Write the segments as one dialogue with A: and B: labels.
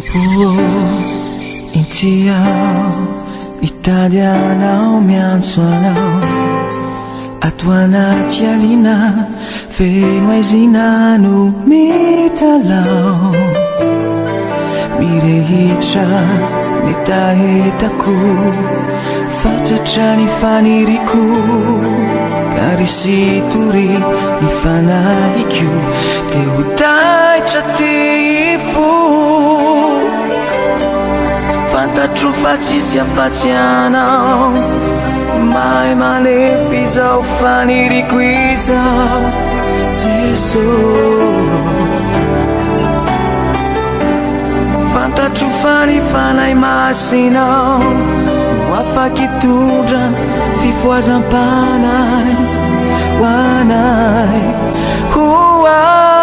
A: 不一起要一大点闹面酸闹a tua natialina fe noisina no mitalao mirehitra nitahitaku fatatrany faniriku karisituri ny fanahikyo te ho taitra teifo fantatro fa tsisy afatsy anao mahay manefy izao faniriko izao Jesosy fantatro fa ny fanahy masinao no afaky tondra fifoazam-panahy hoanahy hoay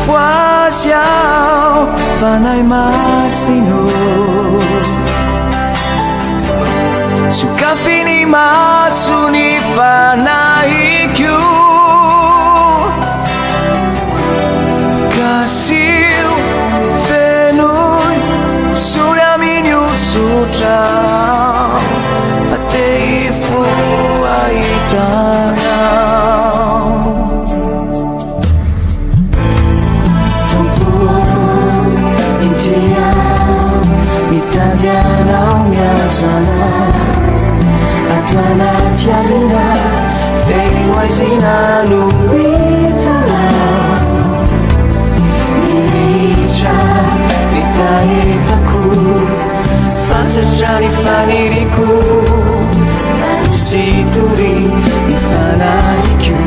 A: foazy ao fanahy masino sokafiny maso ny fanahikyo kasio fenoy sory aminy osotra fa te ifo ahitanao tompony intiao mitady anao miazana ato anaty alina feno aizina no mitanao mirehitra nitahitako fantatrany faniriko karisitory ny fanahikyo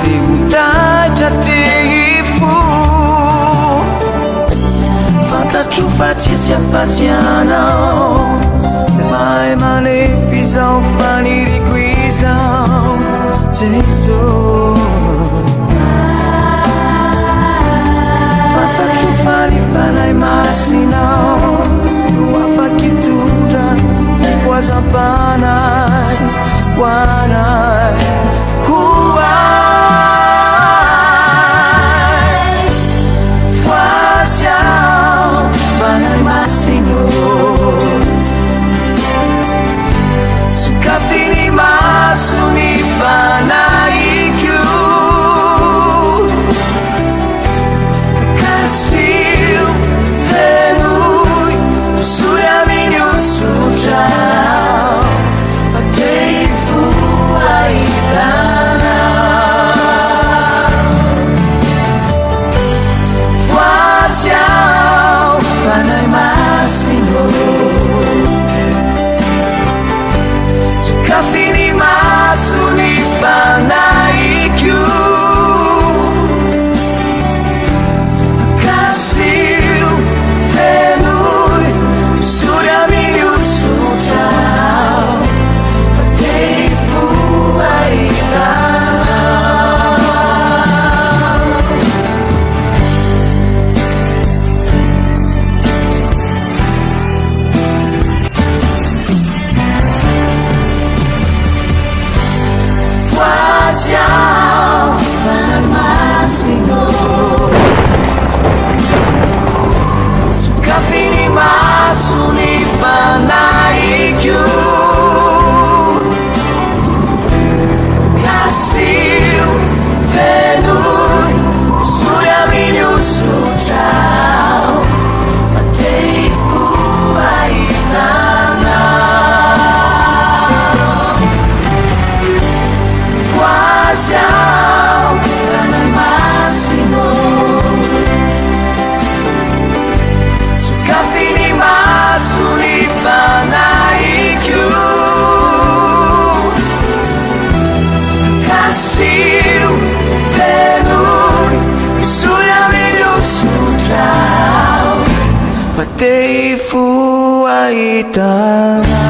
A: te ho taitra teifo fantatro fa tsisy afatsy anao mahay manefy izao faniriko izao Jesosy fantatro fa ny fanahy masinao no afaky tondra fifoazam-panahy hoanahy hoay foazy ao fanahy masino sokafiny maso ny fanahikyo kasio fenoy sory aminy osotra fa te ifo ahitanao foazy ao fanahy masino sokafiny maso ny fanahikyo kasio fenoy sory aminy osotra fa te ifo ahitanao foazy ao fanahy masino sokafiny maso ny fanahikyo kasio fenoy sory aminy osotra fa te ifo ahitanao foazy ao fanahy masino sokafiny maso ny fanahikyo kasio fenoy sory aminy osotra fa te ifo ahitana